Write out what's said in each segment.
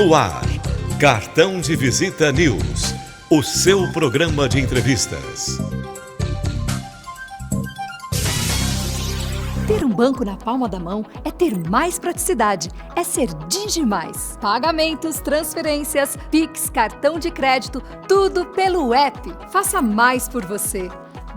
No ar, Cartão de Visita News, o seu programa de entrevistas. Ter um banco na palma da mão é ter mais praticidade, é ser Digimais. Pagamentos, transferências, Pix, cartão de crédito, tudo pelo app. Faça mais por você.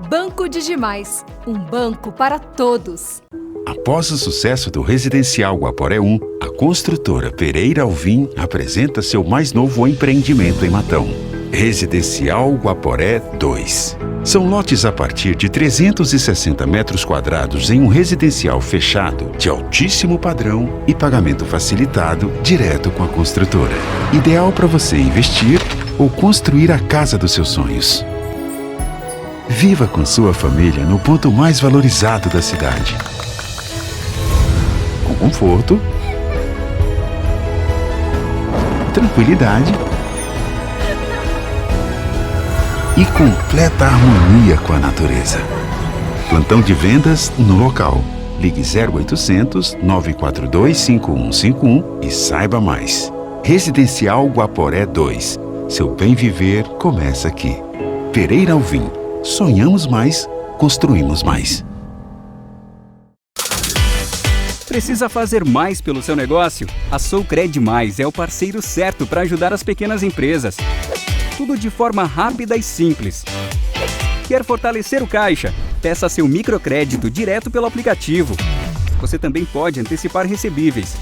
Banco Digimais, um banco para todos. Após o sucesso do Residencial Guaporé 1, a construtora Pereira Alvim apresenta seu mais novo empreendimento em Matão. Residencial Guaporé 2. São lotes a partir de 360 metros quadrados em um residencial fechado, de altíssimo padrão e pagamento facilitado direto com a construtora. Ideal para você investir ou construir a casa dos seus sonhos. Viva com sua família no ponto mais valorizado da cidade. Com conforto, tranquilidade e completa harmonia com a natureza. Plantão de vendas no local. Ligue 0800 942 5151 e saiba mais. Residencial Guaporé 2. Seu bem viver começa aqui. Pereira Alvim. Sonhamos mais, construímos mais. Precisa fazer mais pelo seu negócio? A Soucred Mais é o parceiro certo para ajudar as pequenas empresas. Tudo de forma rápida e simples. Quer fortalecer o caixa? Peça seu microcrédito direto pelo aplicativo. Você também pode antecipar recebíveis.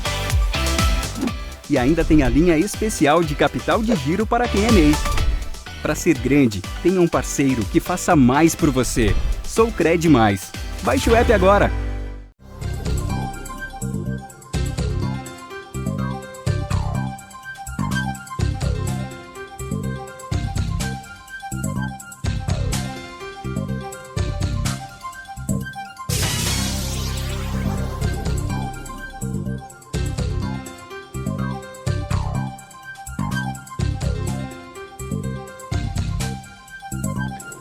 E ainda tem a linha especial de capital de giro para quem é MEI. Para ser grande, tenha um parceiro que faça mais por você. Soucred Mais. Baixe o app agora.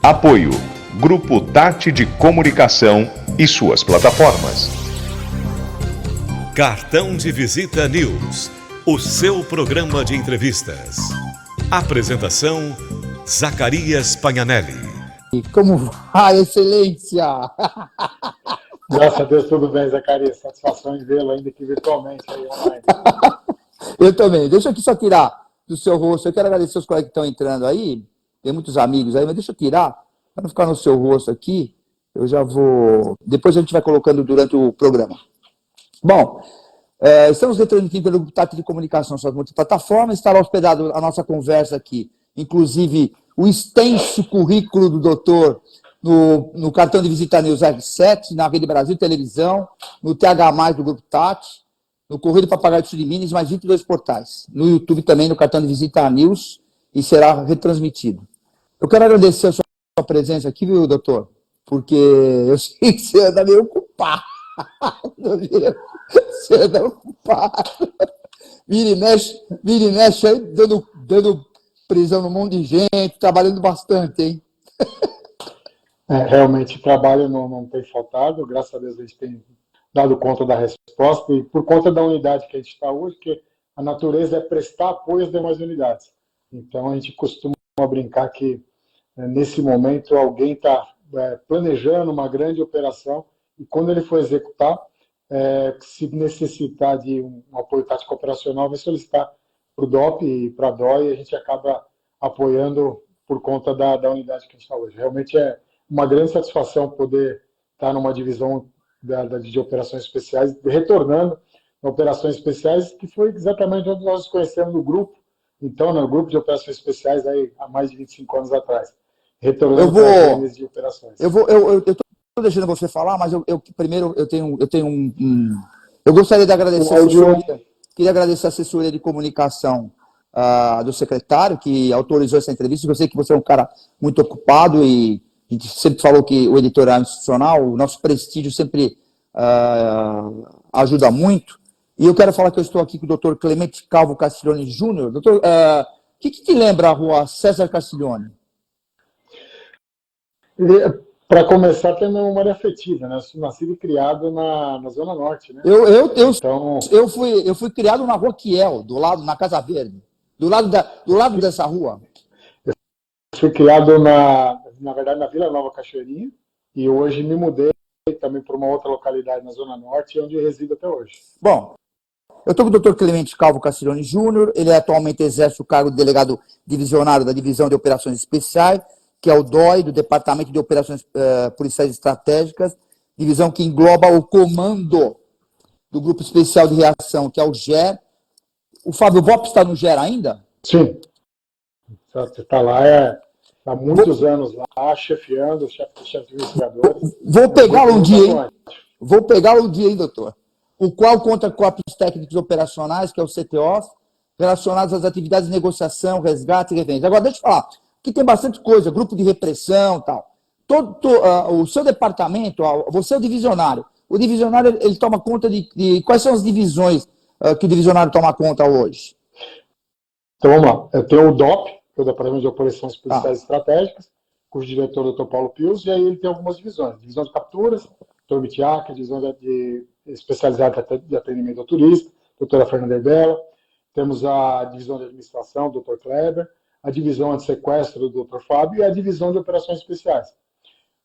Apoio: Grupo Tati de Comunicação e suas plataformas. Cartão de Visita News, o seu programa de entrevistas. Apresentação: Zacarias Pagnanelli. E como vai, excelência? Graças a Deus, tudo bem, Zacarias. Satisfação em vê-lo, ainda que virtualmente, aí online. Eu também. Deixa eu aqui só tirar do seu rosto. Eu quero agradecer os colegas que estão entrando aí. Tem muitos amigos aí, mas deixa eu tirar, para não ficar no seu rosto aqui. Eu já vou... Depois a gente vai colocando durante o programa. Bom, estamos retransmitindo pelo Grupo Tati de Comunicação, suas multiplataformas. Estará hospedado a nossa conversa aqui, inclusive o extenso currículo do doutor no cartão de visita News R7, na Rede Brasil Televisão, no TH+, do Grupo Tati, no Correio do Papagaio do Sul de Minas, mais 22 portais. No YouTube também, no cartão de visita News, e será retransmitido. Eu quero agradecer a sua presença aqui, viu, doutor? Porque eu sei que você anda meio ocupado. Você anda ocupado. Vira e mexe aí, dando prisão num monte de gente, trabalhando bastante, hein? Realmente, o trabalho não tem faltado. Graças a Deus, a gente tem dado conta da resposta. E por conta da unidade que a gente está hoje, que a natureza é prestar apoio às demais unidades. Então, a gente costuma brincar que, nesse momento, alguém está planejando uma grande operação e, quando ele for executar, se necessitar de um apoio tático operacional, vai solicitar para o DOP e para a DOI, e a gente acaba apoiando por conta da unidade que a gente está hoje. Realmente é uma grande satisfação poder estar numa divisão de operações especiais, retornando a operações especiais, que foi exatamente onde nós nos conhecemos no grupo. Então, no grupo de operações especiais, aí, há mais de 25 anos atrás, retornando para as de operações. Eu estou deixando você falar, mas primeiro eu tenho eu gostaria de agradecer a assessoria, queria agradecer a assessoria de comunicação do secretário, que autorizou essa entrevista. Eu sei que você é um cara muito ocupado e a gente sempre falou que o editorial institucional, o nosso prestígio sempre ajuda muito. E eu quero falar que eu estou aqui com o doutor Clemente Calvo Castiglione Júnior. Doutor, o que te lembra a rua César Castiglione? Para começar, tem uma memória afetiva, né? Eu sou nascido e criado na Zona Norte, né? Então, Eu fui criado na Rua Kiel, do lado, na Casa Verde, do lado dessa rua. fui criado, na verdade, na Vila Nova Cachoeirinha, e hoje me mudei também para uma outra localidade na Zona Norte, onde eu resido até hoje. Bom, eu estou com o Dr. Clemente Calvo Castiglione Júnior, ele atualmente exerce o cargo de delegado divisionário da Divisão de Operações Especiais, que é o DOI, do Departamento de Operações Policiais Estratégicas, divisão que engloba o comando do Grupo Especial de Reação, que é o GER. O Fábio Bopp está no GER ainda? Sim. Você está lá há muitos anos lá, chefiando, chefe de investigadores. Vou pegá-lo um dia, hein? Vou pegá-lo um dia, hein, doutor? O qual conta corpos técnicos operacionais, que é o CTO, relacionados às atividades de negociação, resgate e revenda. Agora, deixa eu falar, aqui tem bastante coisa, grupo de repressão e tal. O seu departamento, você é o divisionário. O divisionário, ele toma conta de quais são as divisões que o divisionário toma conta hoje? Então, vamos lá. Eu tenho o DOP, que é o Departamento de Operações Policiais Estratégicas, cujo diretor é o Dr. Paulo Pius, e aí ele tem algumas divisões. Divisão de capturas, Dr. Mitiak, divisão especializada de atendimento ao turista, doutora Fernanda Herbella. Temos a divisão de administração, Dr. Kleber, a divisão de sequestro do Dr. Fábio e a divisão de operações especiais.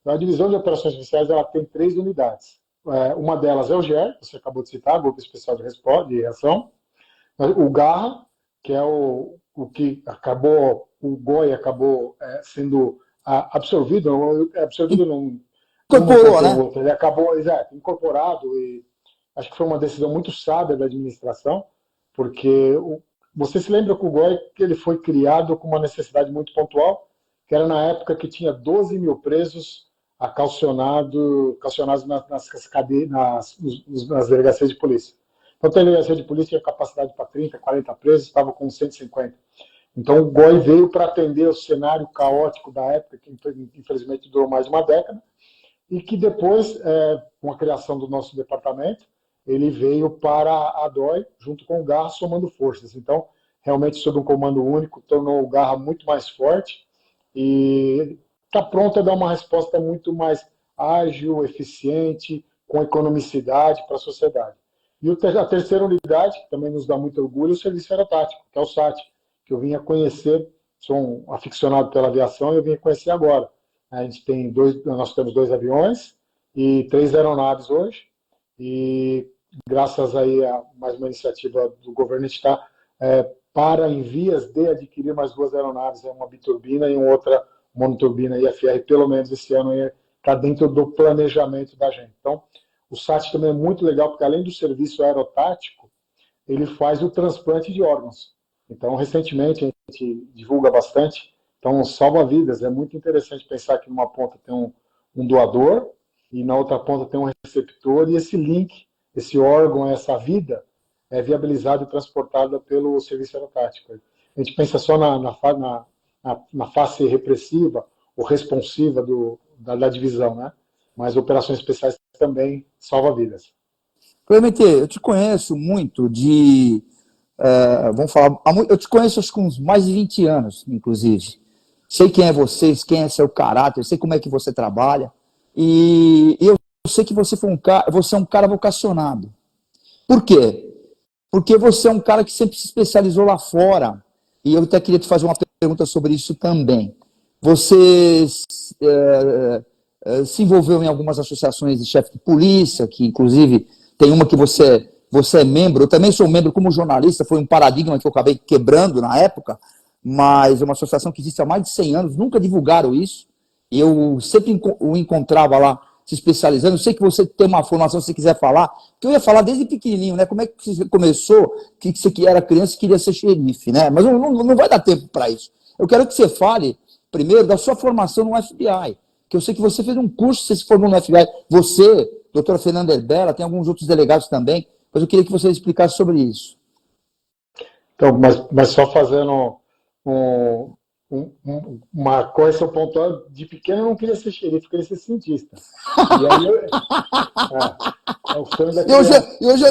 A divisão de operações especiais ela tem 3 unidades. Uma delas é o GER, você acabou de citar, Grupo Especial de Reação. O GARRA, que é o que acabou, o GOI acabou sendo absorvido não incorporou, né? Ele acabou incorporado, e acho que foi uma decisão muito sábia da administração, porque você se lembra que o GOI que ele foi criado com uma necessidade muito pontual, que era na época que tinha 12 mil presos calcionados nas delegacias de polícia. Então, a delegacia de polícia tinha capacidade para 30, 40 presos, estava com 150. Então, o GOI veio para atender o cenário caótico da época, que infelizmente durou mais de uma década, e que depois, com a criação do nosso departamento, ele veio para a DOI, junto com o GARRA, somando forças. Então, realmente, sob um comando único, tornou o GARRA muito mais forte e está pronto a dar uma resposta muito mais ágil, eficiente, com economicidade para a sociedade. E a terceira unidade, que também nos dá muito orgulho, é o Serviço Aerotático, que é o SAT, que eu vim a conhecer, sou um aficionado pela aviação e eu vim a conhecer agora. Nós temos 2 aviões e 3 aeronaves hoje, e graças aí a mais uma iniciativa do governo, a gente está em vias de adquirir mais 2 aeronaves, uma biturbina e uma outra monoturbina IFR, pelo menos esse ano está dentro do planejamento da gente. Então, o SAT também é muito legal, porque além do serviço aerotático, ele faz o transplante de órgãos. Então, recentemente, a gente divulga bastante, então salva vidas. É muito interessante pensar que numa ponta tem um doador, e na outra ponta tem um receptor, e esse link, esse órgão, essa vida, é viabilizada e transportada pelo serviço aerotático. A gente pensa só na face repressiva ou responsiva da divisão, né? Mas operações especiais também salva vidas. Clemente, eu te conheço muito eu te conheço acho que uns mais de 20 anos, inclusive. Sei quem é você, quem é seu caráter, sei como é que você trabalha, e eu sei que você é um cara vocacionado. Por quê? Porque você é um cara que sempre se especializou lá fora, e eu até queria te fazer uma pergunta sobre isso também. Você se envolveu em algumas associações de chefe de polícia, que inclusive tem uma que você é membro, eu também sou membro como jornalista, foi um paradigma que eu acabei quebrando na época, mas é uma associação que existe há mais de 100 anos, nunca divulgaram isso, e eu sempre o encontrava lá se especializando. Eu sei que você tem uma formação, se você quiser falar, que eu ia falar desde pequenininho, né? Como é que você começou, que você era criança e queria ser xerife, né? Mas não vai dar tempo para isso. Eu quero que você fale primeiro da sua formação no FBI, que eu sei que você fez um curso, você se formou no FBI, você, doutora Fernanda Herbella, tem alguns outros delegados também, mas eu queria que você explicasse sobre isso. Então, mas só fazendo uma correção pontual, de pequeno eu não queria ser xerife, eu queria ser cientista. E aí é o sonho da criança. E hoje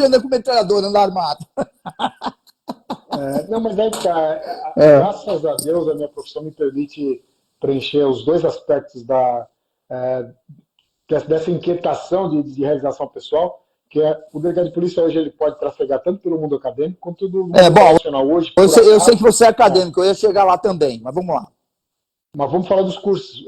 eu ando como metralhador, ando armado. Não, mas aí, graças a Deus, a minha profissão me permite preencher os 2 aspectos da dessa inquietação de realização pessoal, que o delegado de polícia hoje ele pode trafegar tanto pelo mundo acadêmico quanto do mundo profissional. Hoje, eu sei que você é acadêmico, eu ia chegar lá também, mas vamos lá. Mas vamos falar dos cursos.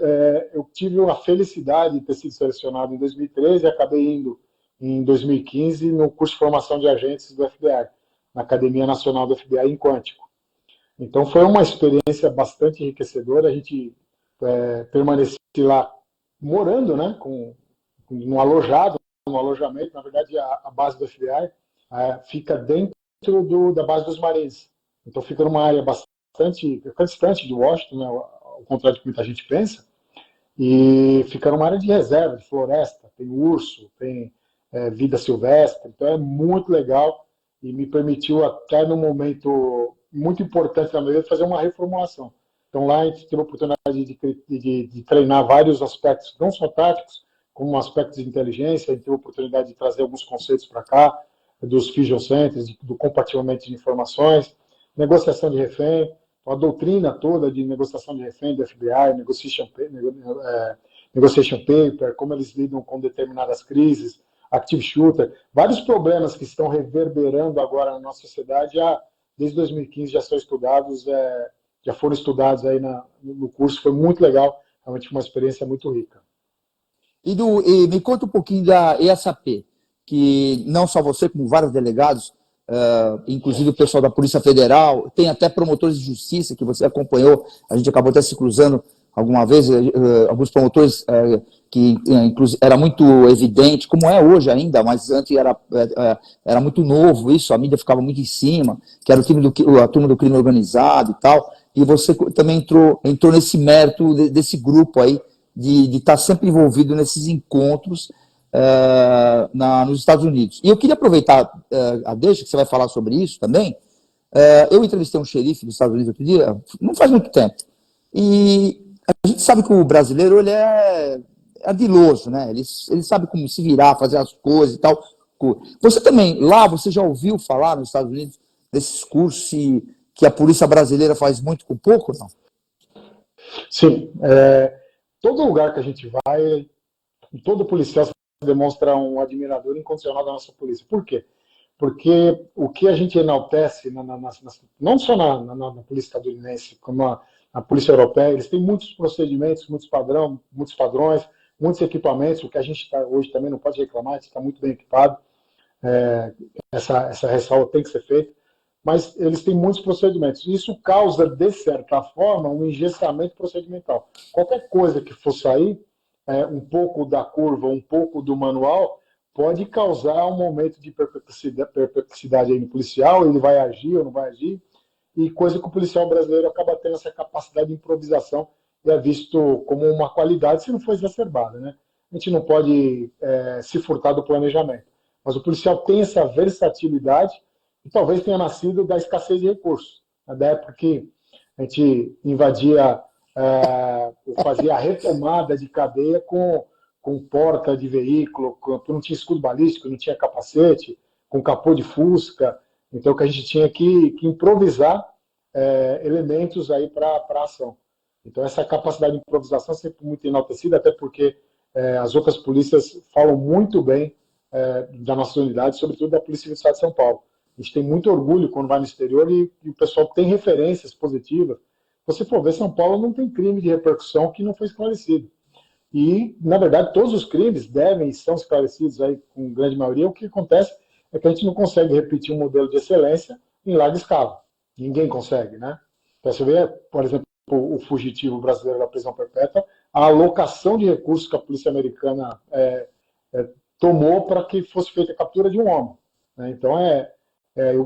Eu tive a felicidade de ter sido selecionado em 2013 e acabei indo em 2015 no curso de formação de agentes do FBI, na Academia Nacional do FBI em Quântico. Então foi uma experiência bastante enriquecedora. A gente permaneceu lá morando, né, no alojamento. Na verdade, a base do FBI fica dentro da base dos Marines. Então fica numa área bastante distante de Washington, né, ao contrário do que muita gente pensa, e fica numa área de reserva, de floresta, tem urso, tem vida silvestre, então é muito legal e me permitiu até num momento muito importante na minha vida fazer uma reformulação. Então lá a gente teve a oportunidade de treinar vários aspectos, não só táticos, como aspectos de inteligência. A gente teve a oportunidade de trazer alguns conceitos para cá, dos Fusion Centers, do compartilhamento de informações, negociação de refém, a doutrina toda de negociação de refém do FBI, negotiation paper, como eles lidam com determinadas crises, active shooter, vários problemas que estão reverberando agora na nossa sociedade, desde 2015 já são estudados, já foram estudados aí no curso. Foi muito legal, realmente uma experiência muito rica. E me conta um pouquinho da ESAP, que não só você, como vários delegados, inclusive o pessoal da Polícia Federal, tem até promotores de justiça que você acompanhou, a gente acabou até se cruzando alguma vez, alguns promotores que era muito evidente, como é hoje ainda, mas antes era muito novo isso, a mídia ficava muito em cima, que era a turma do crime organizado e tal, e você também entrou nesse mérito desse grupo aí, de estar sempre envolvido nesses encontros nos Estados Unidos. E eu queria aproveitar a deixa, que você vai falar sobre isso também. Eu entrevistei um xerife dos Estados Unidos outro dia, não faz muito tempo, e a gente sabe que o brasileiro ele é ardiloso, né? Ele sabe como se virar, fazer as coisas e tal. Você também, lá, você já ouviu falar nos Estados Unidos desses cursos que a polícia brasileira faz muito com pouco, não? Sim. Todo lugar que a gente vai, todo policial demonstra um admirador incondicional da nossa polícia. Por quê? Porque o que a gente enaltece, não só na polícia estadunidense, como na polícia europeia, eles têm muitos procedimentos, muitos padrões, muitos equipamentos. O que a gente hoje também não pode reclamar, a gente está muito bem equipado. Essa ressalva tem que ser feita. Mas eles têm muitos procedimentos. Isso causa, de certa forma, um engessamento procedimental. Qualquer coisa que for sair, um pouco da curva, um pouco do manual, pode causar um momento de perplexidade aí no policial, ele vai agir ou não vai agir, e coisa que o policial brasileiro acaba tendo essa capacidade de improvisação e é visto como uma qualidade se não for exacerbada, né? A gente não pode se furtar do planejamento. Mas o policial tem essa versatilidade e talvez tenha nascido da escassez de recursos. Da época que a gente invadia, fazia a retomada de cadeia com porta de veículo, não tinha escudo balístico, não tinha capacete, com capô de fusca. Então, que a gente tinha que improvisar elementos aí para a ação. Então, essa capacidade de improvisação é sempre muito enaltecida, até porque as outras polícias falam muito bem da nossa unidade, sobretudo da Polícia Civil do Estado de São Paulo. A gente tem muito orgulho quando vai no exterior e o pessoal tem referências positivas. Se você for ver, São Paulo não tem crime de repercussão que não foi esclarecido. E, na verdade, todos os crimes devem e são esclarecidos aí com grande maioria. O que acontece é que a gente não consegue repetir um modelo de excelência em larga escala. Ninguém consegue, né? Então, você vê, por exemplo, o fugitivo brasileiro da prisão perpétua, a alocação de recursos que a polícia americana tomou para que fosse feita a captura de um homem, né? Então,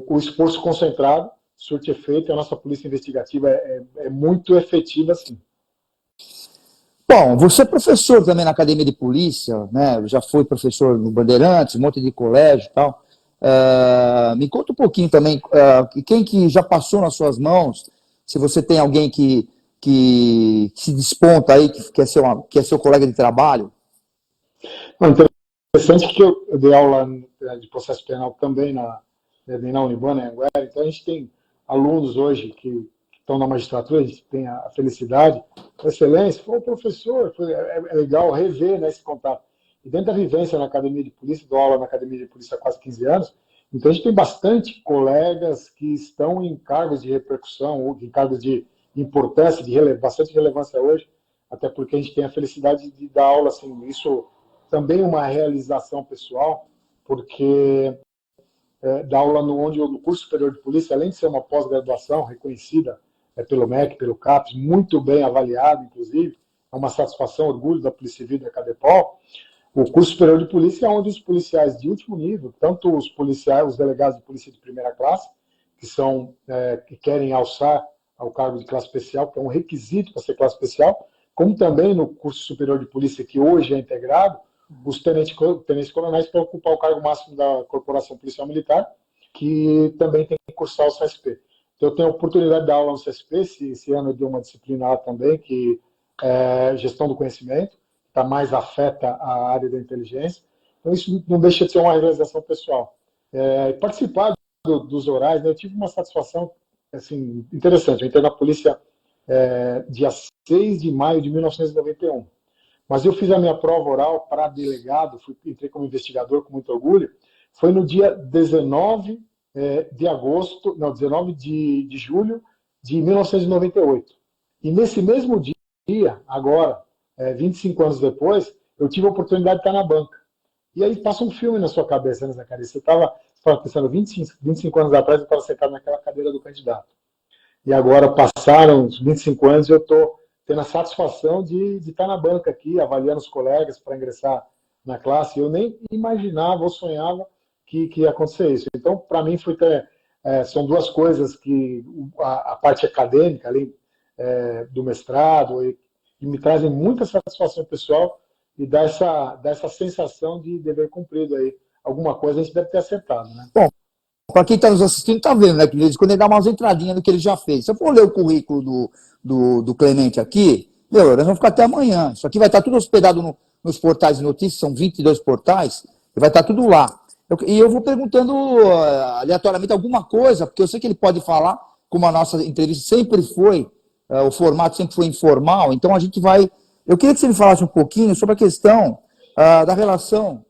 o esforço concentrado surte efeito, e a nossa polícia investigativa é muito efetiva, sim. Bom, você é professor também na Academia de Polícia, né? Já foi professor no Bandeirantes, um monte de colégio e tal. Me conta um pouquinho também, quem que já passou nas suas mãos, se você tem alguém que se desponta aí, que é seu colega de trabalho. Interessante que eu dei aula de processo penal também na Unibana, em Anguera, então a gente tem alunos hoje que estão na magistratura, a gente tem a felicidade, a excelência, foi o professor, é legal rever, né, esse contato. E dentro da vivência na academia de polícia, dou aula na academia de polícia há quase 15 anos, então a gente tem bastante colegas que estão em cargos de repercussão, ou em cargos de importância, bastante relevância hoje, até porque a gente tem a felicidade de dar aula, assim, isso também é uma realização pessoal, porque dar aula no curso superior de polícia, além de ser uma pós-graduação reconhecida pelo MEC, pelo CAPES, muito bem avaliado, inclusive, é uma satisfação, orgulho da Polícia Civil da CADEPOL. O curso superior de polícia é onde os policiais de último nível, tanto os policiais, os delegados de polícia de primeira classe, que querem alçar ao cargo de classe especial, que é um requisito para ser classe especial, como também no curso superior de polícia, que hoje é integrado, os tenentes-coronéis para ocupar o cargo máximo da Corporação Policial Militar, que também tem que cursar o CSP. Então, eu tenho a oportunidade de dar aula no CSP, esse ano eu dei uma disciplina lá também, que é gestão do conhecimento, está mais afeta a área da inteligência. Então, isso não deixa de ser uma realização pessoal. Participar dos orais, né, eu tive uma satisfação assim, interessante. Eu entrei na polícia dia 6 de maio de 1991. Mas eu fiz a minha prova oral para delegado, entrei como investigador com muito orgulho, foi no dia 19 de julho de 1998. E nesse mesmo dia, agora, 25 anos depois, eu tive a oportunidade de estar na banca. E aí passa um filme na sua cabeça, né, Zacarias? Você estava pensando, 25 anos atrás, eu estava sentado naquela cadeira do candidato. E agora passaram os 25 anos e eu estou tendo a satisfação de estar na banca aqui, avaliando os colegas para ingressar na classe. Eu nem imaginava ou sonhava que ia acontecer isso. Então, para mim, são duas coisas que a parte acadêmica, além do mestrado, e me trazem muita satisfação pessoal e dá essa sensação de dever cumprido aí. Alguma coisa a gente deve ter acertado, né? Bom, para quem está nos assistindo, está vendo, né? Que quando ele dá umas entradinhas no que ele já fez. Se eu for ler o currículo do Clemente aqui, nós vamos ficar até amanhã. Isso aqui vai estar tudo hospedado nos portais de notícias, são 22 portais, e vai estar tudo lá. E eu vou perguntando aleatoriamente alguma coisa, porque eu sei que ele pode falar, como a nossa entrevista sempre foi, o formato sempre foi informal, então a gente vai... Eu queria que você me falasse um pouquinho sobre a questão da relação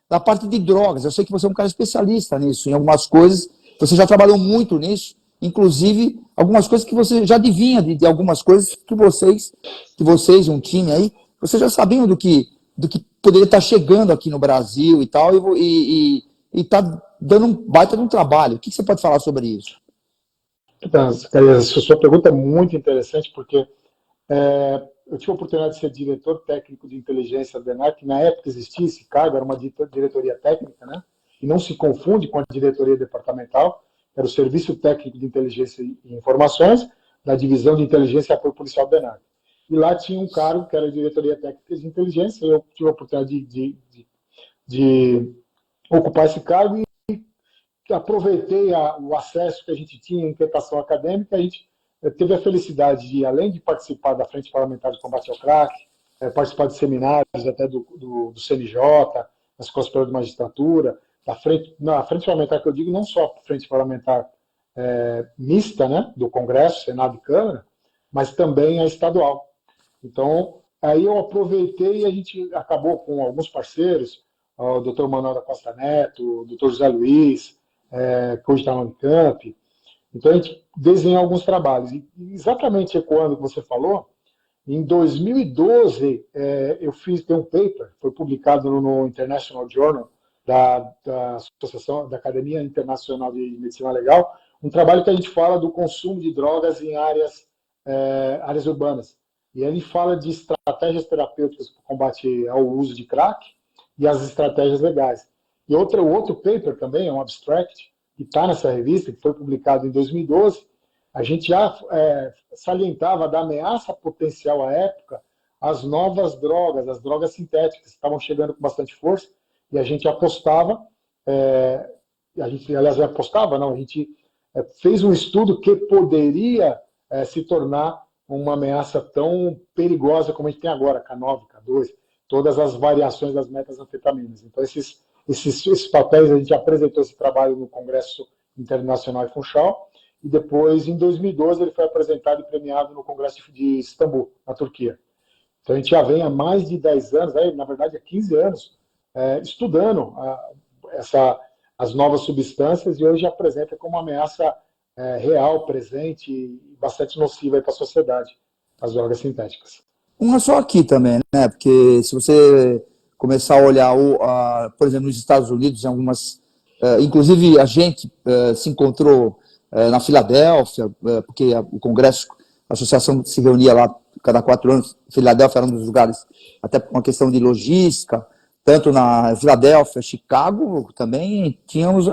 da parte de drogas. Eu sei que você é um cara especialista nisso, em algumas coisas, você já trabalhou muito nisso, inclusive algumas coisas que você já adivinha de algumas coisas que vocês, um time aí, vocês já sabiam do que poderia estar chegando aqui no Brasil e tal, e está dando um baita de um trabalho. O que você pode falar sobre isso? Então, a sua pergunta é muito interessante, porque eu tive a oportunidade de ser diretor técnico de inteligência da ENAR, que na época existia esse cargo, era uma diretoria técnica, né? E não se confunde com a diretoria departamental, era o Serviço Técnico de Inteligência e Informações, da Divisão de Inteligência e Apoio Policial da ENAR. E lá tinha um cargo que era a diretoria técnica de inteligência, e eu tive a oportunidade de ocupar esse cargo e aproveitei o acesso que a gente tinha em inquietação acadêmica. A gente teve a felicidade de, além de participar da Frente Parlamentar de Combate ao Crack, participar de seminários até do CNJ, da Escola Superior de Magistratura, na Frente Parlamentar, que eu digo, não só a Frente Parlamentar mista, né, do Congresso, Senado e Câmara, mas também a estadual. Então, aí eu aproveitei e a gente acabou com alguns parceiros, o Dr. Manuel da Costa Neto, o Dr. José Luiz, que hoje está no Unicamp. Então, a gente desenhou alguns trabalhos. E exatamente ecoando o que você falou, em 2012, tem um paper, foi publicado no International Journal da Associação da Academia Internacional de Medicina Legal, um trabalho que a gente fala do consumo de drogas em áreas urbanas. E ele fala de estratégias terapêuticas para combate ao uso de crack e as estratégias legais. E o outro paper também, é um abstract, que está nessa revista, que foi publicado em 2012, a gente já salientava da ameaça potencial à época às novas drogas, as drogas sintéticas, que estavam chegando com bastante força, e a gente apostava, a gente fez um estudo que poderia se tornar uma ameaça tão perigosa como a gente tem agora, K9, K2, todas as variações das metanfetaminas. Então, esses papéis, a gente apresentou esse trabalho no Congresso Internacional em Funchal, e depois, em 2012, ele foi apresentado e premiado no Congresso de Istambul, na Turquia. Então, a gente já vem há mais de 10 anos, na verdade, há 15 anos, estudando as novas substâncias, e hoje apresenta como uma ameaça real, presente e bastante nociva para a sociedade, as drogas sintéticas. Não é só aqui também, né? Porque se você começar a olhar, por exemplo, nos Estados Unidos, em algumas... inclusive, a gente se encontrou na Filadélfia, porque o Congresso, a associação se reunia lá cada 4 anos. Filadélfia era um dos lugares, até por uma questão de logística, tanto na Filadélfia, Chicago, também tínhamos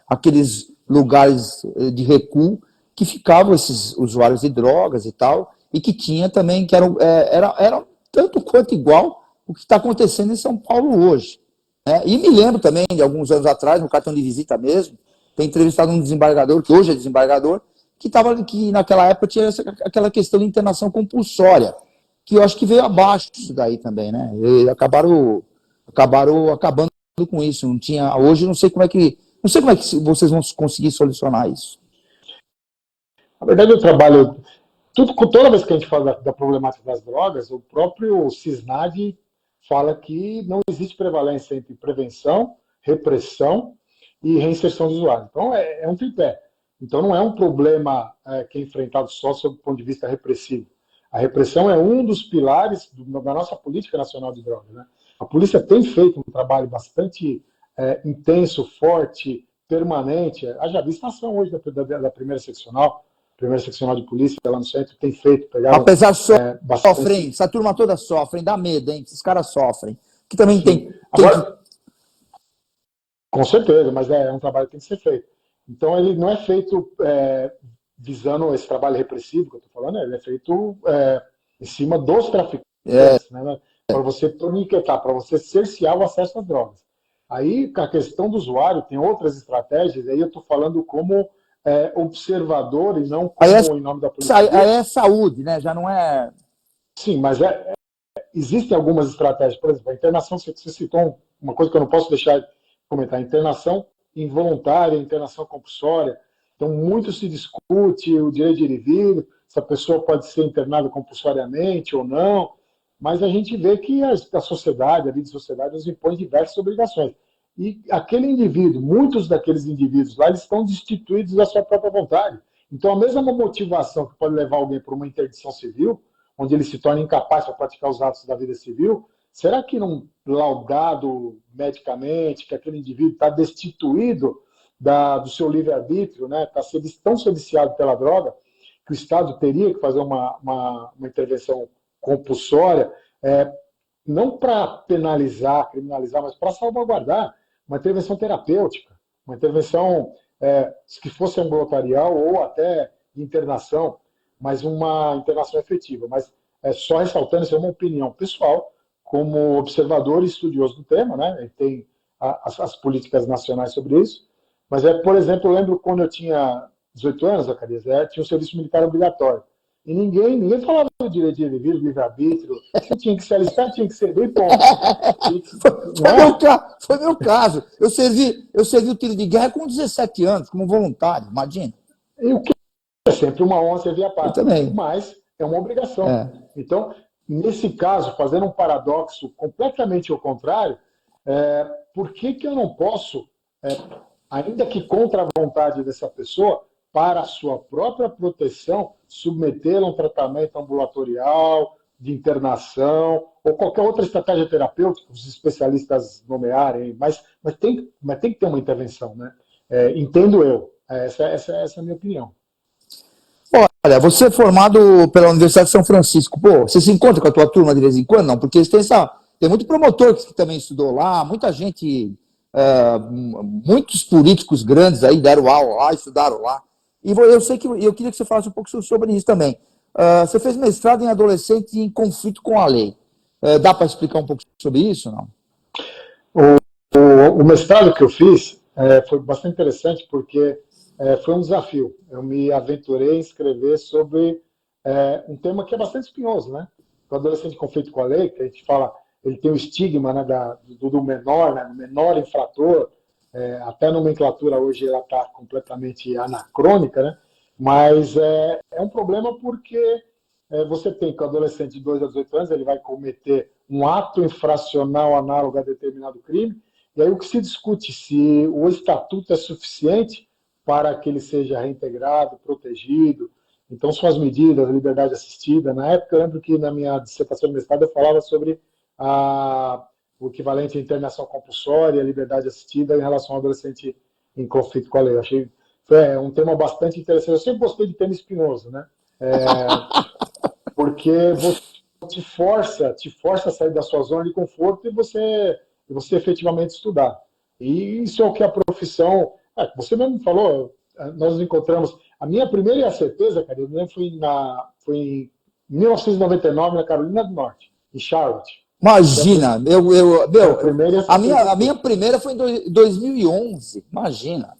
aqueles lugares de recuo que ficavam esses usuários de drogas e tal, e que tinha também, que era tanto quanto igual o que está acontecendo em São Paulo hoje. Né? E me lembro também, de alguns anos atrás, no cartão de visita mesmo, ter entrevistado um desembargador, que hoje é desembargador, que naquela época tinha aquela questão de internação compulsória, que eu acho que veio abaixo disso daí também, né? E acabaram acabando com isso. Não tinha, hoje não sei como é que vocês vão conseguir solucionar isso. Na verdade, eu trabalho... Toda vez que a gente fala da problemática das drogas, o próprio CISNAD fala que não existe prevalência entre prevenção, repressão e reinserção do usuário. Então, é um tripé. Então, não é um problema que é enfrentado só sob o ponto de vista repressivo. A repressão é um dos pilares da nossa política nacional de drogas. Né? A polícia tem feito um trabalho bastante intenso, forte, permanente. Haja vista a ação hoje da primeira seccional de polícia lá no centro, tem feito. Apesar sofrem, essa turma toda sofre, dá medo, hein? Esses caras sofrem. Que também tem Agora, com certeza, mas é um trabalho que tem que ser feito. Então, ele não é feito visando esse trabalho repressivo que eu estou falando, ele é feito em cima dos traficantes, né? Para você toniquetar, para você cercear o acesso às drogas. Aí, a questão do usuário, tem outras estratégias, aí eu estou falando como observador e não como em nome da polícia. Aí é saúde, né? Já não é... Sim, mas existem algumas estratégias. Por exemplo, a internação, você citou uma coisa que eu não posso deixar de comentar, internação involuntária, internação compulsória. Então, muito se discute o direito de ir e vir, se a pessoa pode ser internada compulsoriamente ou não, mas a gente vê que a sociedade, a vida de sociedade, nos impõe diversas obrigações. E aquele indivíduo, muitos daqueles indivíduos lá, eles estão destituídos da sua própria vontade. Então, a mesma motivação que pode levar alguém para uma interdição civil, onde ele se torna incapaz para praticar os atos da vida civil, será que não laudado medicamente, que aquele indivíduo está destituído do seu livre-arbítrio, né? Está tão sediciado pela droga, que o Estado teria que fazer uma intervenção compulsória, não para penalizar, criminalizar, mas para salvaguardar, uma intervenção terapêutica, uma intervenção que fosse ambulatorial ou até internação, mas uma internação efetiva. Mas só ressaltando, isso é uma opinião pessoal, como observador e estudioso do tema, né? Tem as políticas nacionais sobre isso, mas, por exemplo, eu lembro quando eu tinha 18 anos, Zacarias, tinha um serviço militar obrigatório. E ninguém falava do direito de ir e vir, livre-arbítrio. Você tinha que se alistar, tinha que ser bem ponto. Foi meu caso. Eu servi o tiro de guerra com 17 anos, como voluntário, imagina. E o que é sempre uma honra servir a pátria. Também. Mas é uma obrigação. Então, nesse caso, fazendo um paradoxo completamente ao contrário, por que eu não posso, ainda que contra a vontade dessa pessoa, para a sua própria proteção, submetê-la a um tratamento ambulatorial, de internação, ou qualquer outra estratégia terapêutica, os especialistas nomearem, mas tem que ter uma intervenção, né? Entendo eu. Essa é a minha opinião. Olha, você é formado pela Universidade de São Francisco. Pô, você se encontra com a tua turma de vez em quando? Não, porque tem muito promotor que também estudou lá, muita gente, muitos políticos grandes aí deram aula lá, estudaram lá. E eu queria que você falasse um pouco sobre isso também. Você fez mestrado em adolescente em conflito com a lei. Dá para explicar um pouco sobre isso, não? O mestrado que eu fiz foi bastante interessante porque foi um desafio. Eu me aventurei em escrever sobre um tema que é bastante espinhoso, né? O adolescente em conflito com a lei, que a gente fala, ele tem o estigma, né, do menor, né, do menor infrator. Até a nomenclatura hoje ela está completamente anacrônica, né? Mas é um problema porque você tem que o adolescente de 2 a 18 anos ele vai cometer um ato infracional análogo a determinado crime, e aí o que se discute se o estatuto é suficiente para que ele seja reintegrado, protegido. Então são as medidas, a liberdade assistida. Na época eu lembro que na minha dissertação de mestrado eu falava sobre o equivalente à internação compulsória, a liberdade assistida em relação ao adolescente em conflito com a lei. Eu achei um tema bastante interessante. Eu sempre gostei de tema espinhoso, né? Porque você te força a sair da sua zona de conforto e você efetivamente estudar. E isso é o que a profissão... você mesmo falou, nós nos encontramos... A minha primeira certeza, cara, eu me lembro, foi em 1999, na Carolina do Norte, em Charlotte. Imagina, a minha primeira foi em 2011, imagina.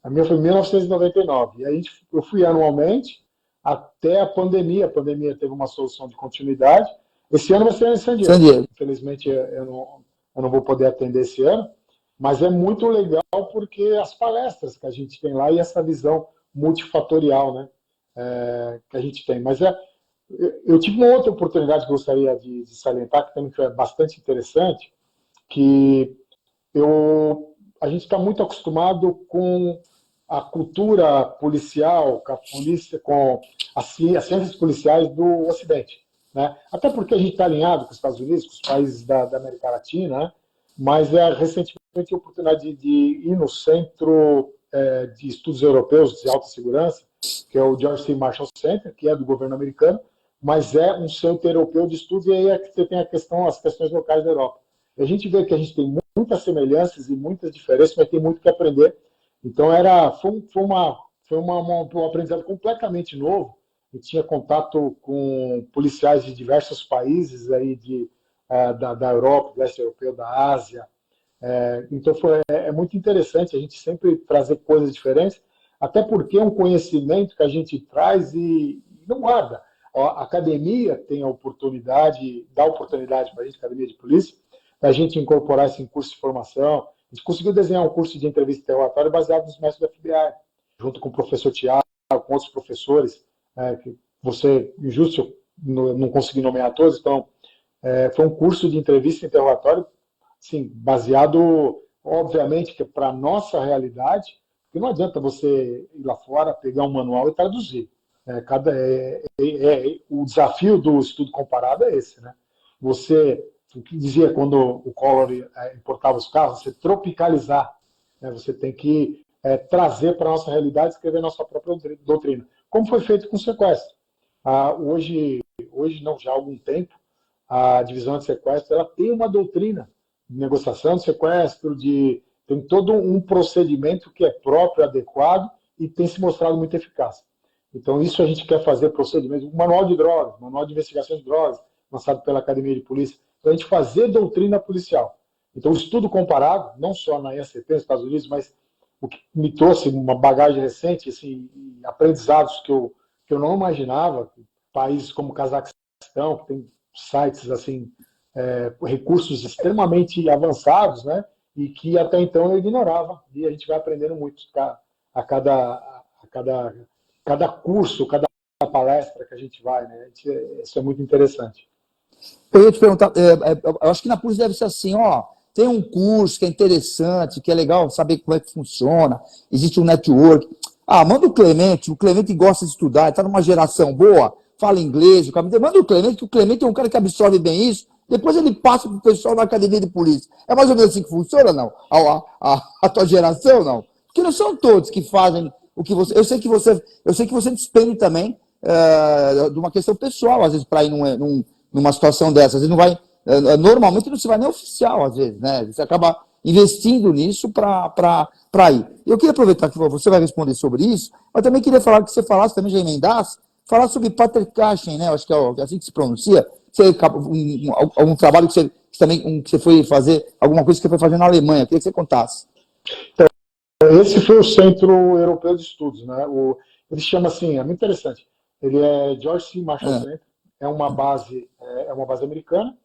A minha foi em 1999. E aí eu fui anualmente até a pandemia. A pandemia teve uma solução de continuidade. Esse ano vai ser em San Diego. Infelizmente, eu não vou poder atender esse ano. Mas é muito legal porque as palestras que a gente tem lá e essa visão multifatorial, né, que a gente tem. Mas eu tive uma outra oportunidade que eu gostaria de salientar, que também foi bastante interessante, que a gente está muito acostumado com a cultura policial, com a polícia, com as ciências policiais do Ocidente, né? Até porque a gente está alinhado com os Estados Unidos, com os países da América Latina, né? Mas recentemente eu tive a oportunidade de ir no Centro de Estudos Europeus de Alta Segurança, que é o George C. Marshall Center, que é do governo americano, mas é um centro europeu de estudos, e aí você tem as questões locais da Europa. E a gente vê que a gente tem muitas semelhanças e muitas diferenças, mas tem muito que aprender. Então foi um aprendizado completamente novo. Eu tinha contato com policiais de diversos países aí da Europa, do leste europeu, da Ásia. Então é muito interessante a gente sempre trazer coisas diferentes, até porque é um conhecimento que a gente traz e não guarda. A academia tem a oportunidade, dá oportunidade para a gente, Academia de Polícia, para a gente incorporar isso em curso de formação. A gente conseguiu desenhar um curso de entrevista e interrogatório baseado nos métodos da FBI, junto com o professor Tiago, com outros professores, que você, injusto, não consegui nomear todos, então foi um curso de entrevista e interrogatório, assim, baseado, obviamente, que para a nossa realidade, porque não adianta você ir lá fora, pegar um manual e traduzir. O desafio do estudo comparado é esse, né? O que dizia quando o Collor importava os carros, você tropicalizar, né? Você tem que trazer para a nossa realidade, escrever nossa própria doutrina. Como foi feito com o sequestro. Hoje não, já há algum tempo, a divisão de sequestro ela tem uma doutrina de negociação de sequestro, tem todo um procedimento que é próprio, adequado e tem se mostrado muito eficaz. Então, isso a gente quer fazer procedimentos, um manual de drogas, manual de investigação de drogas, lançado pela Academia de Polícia, para a gente fazer doutrina policial. Então, o estudo comparado, não só na IACP, nos Estados Unidos, mas o que me trouxe uma bagagem recente, assim, aprendizados que eu não imaginava, países como o Cazaquistão, que tem sites, assim, recursos extremamente avançados, né, e que até então eu ignorava, e a gente vai aprendendo muito a cada curso, cada palestra que a gente vai, né? Isso é muito interessante. Eu ia te perguntar, eu acho que na PUC deve ser assim, tem um curso que é interessante, que é legal saber como é que funciona, existe um network. Manda o Clemente gosta de estudar, está numa geração boa, fala inglês, manda o Clemente, que o Clemente é um cara que absorve bem isso, depois ele passa para o pessoal da Academia de Polícia. É mais ou menos assim que funciona, não? A tua geração, não? Porque não são todos que fazem o que você... Eu sei que você despende também de uma questão pessoal, às vezes, para ir numa situação dessa. Às vezes não vai... Normalmente não se vai nem oficial, às vezes, né? Você acaba investindo nisso para ir. Eu queria aproveitar que você vai responder sobre isso, mas também queria falar que você falasse, também já emendasse, falar sobre Paterkaschen, né? Acho que é assim que se pronuncia. Um trabalho que você foi fazer, alguma coisa que você foi fazer na Alemanha. Queria que você contasse. Esse foi o Centro Europeu de Estudos, né? Ele chama assim, é muito interessante. Ele é George C. Marshall Center, é uma base americana.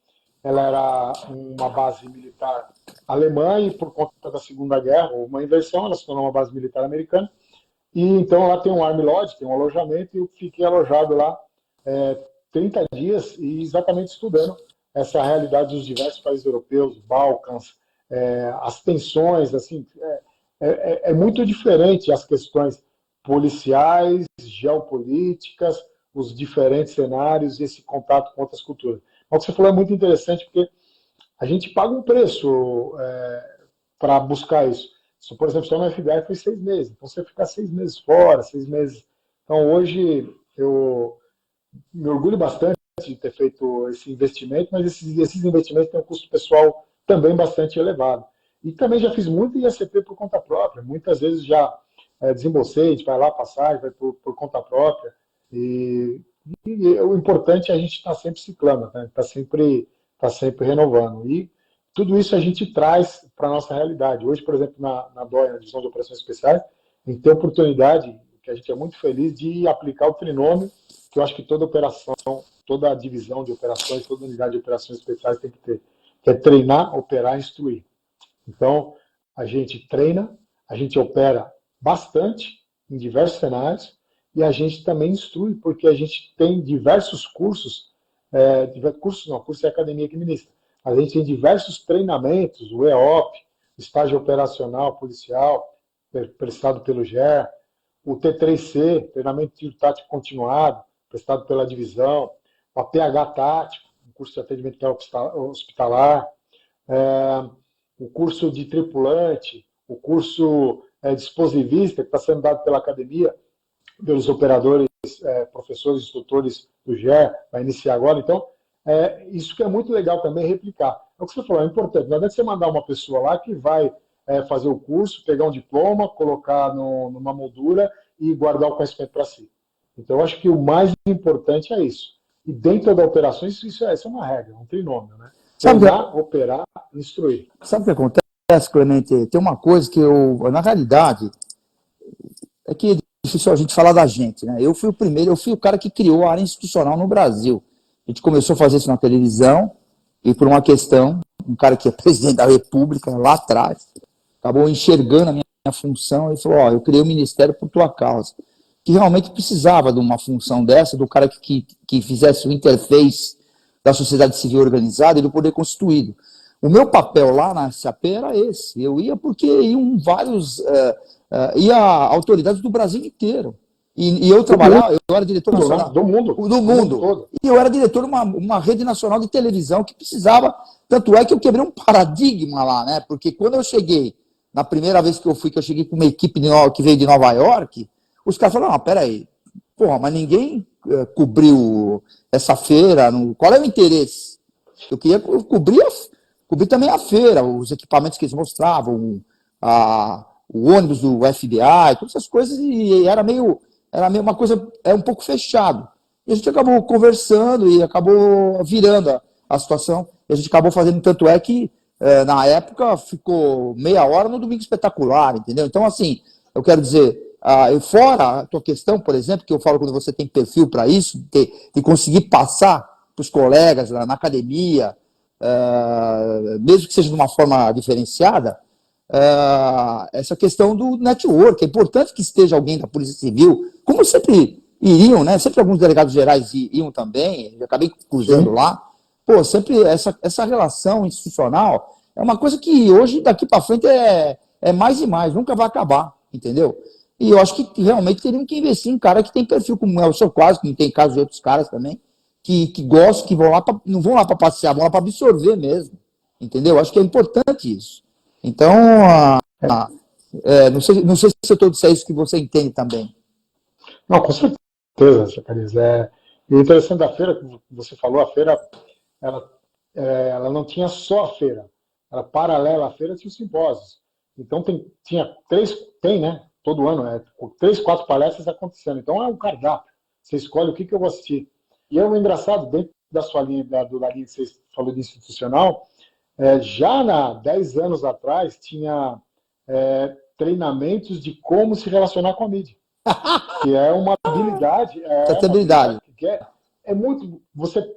Ela era uma base militar alemã e por conta da Segunda Guerra, uma inversão, ela se tornou uma base militar americana. E então lá tem um Army Lodge, tem um alojamento, e eu fiquei alojado lá 30 dias e exatamente estudando essa realidade dos diversos países europeus, Balcãs, as tensões, assim, é muito diferente as questões policiais, geopolíticas, os diferentes cenários e esse contato com outras culturas. O que você falou é muito interessante, porque a gente paga um preço para buscar isso. Se, por exemplo, só no FBI foi 6 meses, então você ficar 6 meses fora, 6 meses... Então, hoje, eu me orgulho bastante de ter feito esse investimento, mas esses investimentos têm um custo pessoal também bastante elevado. E também já fiz muito IACP por conta própria. Muitas vezes já desembolsei, a gente vai lá passar, vai por conta própria. E o importante é a gente estar sempre ciclando, né? Tá sempre renovando. E tudo isso a gente traz para a nossa realidade. Hoje, por exemplo, na DOI, na Divisão de Operações Especiais, a gente tem a oportunidade, que a gente é muito feliz, de aplicar o trinômio, que eu acho que toda operação, toda a divisão de operações, toda unidade de operações especiais tem que ter, que é treinar, operar e instruir. Então, a gente treina, a gente opera bastante em diversos cenários e a gente também instrui, porque a gente tem diversos cursos, curso é a academia que ministra, a gente tem diversos treinamentos, o EOP, estágio operacional policial, prestado pelo GER, o T3C, treinamento de tiro tático continuado, prestado pela divisão, o APH tático, um curso de atendimento hospitalar, o curso de tripulante, o curso de explosivista, que está sendo dado pela academia, pelos operadores, professores, instrutores do GER, vai iniciar agora. Então, isso que é muito legal também replicar. É o que você falou, é importante. Não adianta você mandar uma pessoa lá que vai fazer o curso, pegar um diploma, colocar numa moldura e guardar o conhecimento para si. Então, eu acho que o mais importante é isso. E dentro da operação, isso é uma regra, um trinômio, né? Treinar, operar, instruir. Sabe o que acontece, Clemente? Tem uma coisa que na realidade, é que é difícil a gente falar da gente, né? Eu fui o cara que criou a área institucional no Brasil. A gente começou a fazer isso na televisão e por uma questão, um cara que é presidente da República lá atrás, acabou enxergando a minha função e falou, eu criei o Ministério por tua causa. Que realmente precisava de uma função dessa, do cara que fizesse o interface da sociedade civil organizada e do poder constituído. O meu papel lá na SAP era esse. Eu ia porque iam ia autoridades do Brasil inteiro. E eu trabalhava, eu era diretor nacional. Do mundo. Do mundo. E eu era diretor de uma rede nacional de televisão que precisava. Tanto é que eu quebrei um paradigma lá, né? Porque quando eu cheguei, na primeira vez que eu cheguei com uma equipe que veio de Nova York, os caras falaram, peraí, mas ninguém cobriu essa feira, qual é o interesse? Eu queria cobrir também a feira, os equipamentos que eles mostravam, o ônibus do FBI, todas essas coisas, e era meio uma coisa, um pouco fechado. E a gente acabou conversando e acabou virando a situação, e a gente acabou fazendo, tanto é que, na época, ficou meia hora no Domingo Espetacular, entendeu? Então, assim, eu quero dizer, fora a tua questão, por exemplo, que eu falo quando você tem perfil para isso, de conseguir passar para os colegas na academia, mesmo que seja de uma forma diferenciada, essa questão do network. É importante que esteja alguém da Polícia Civil, como sempre iriam, né? Sempre alguns delegados gerais iam também, eu acabei cruzando lá. Sempre essa relação institucional é uma coisa que hoje, daqui para frente, é mais e mais, nunca vai acabar, entendeu? E eu acho que realmente teriam que investir em cara que tem perfil, como é o seu caso, como tem casos de outros caras também, que gostam, que vão lá não vão lá para passear, vão lá para absorver mesmo, entendeu? Acho que é importante isso. Então, não sei se eu estou dizendo isso que você entende também. Não, com certeza, Zacarias. E o interessante da feira, que você falou, a feira, ela não tinha só a feira, ela paralela à feira tinha os simpósios. Então tinha né? Todo ano, 3, 4 palestras acontecendo. Então é um cardápio. Você escolhe o que eu vou assistir. E é um engraçado, dentro da sua linha, da linha que você falou de institucional, já 10 anos atrás tinha treinamentos de como se relacionar com a mídia. Que é uma habilidade. Que é muito. Você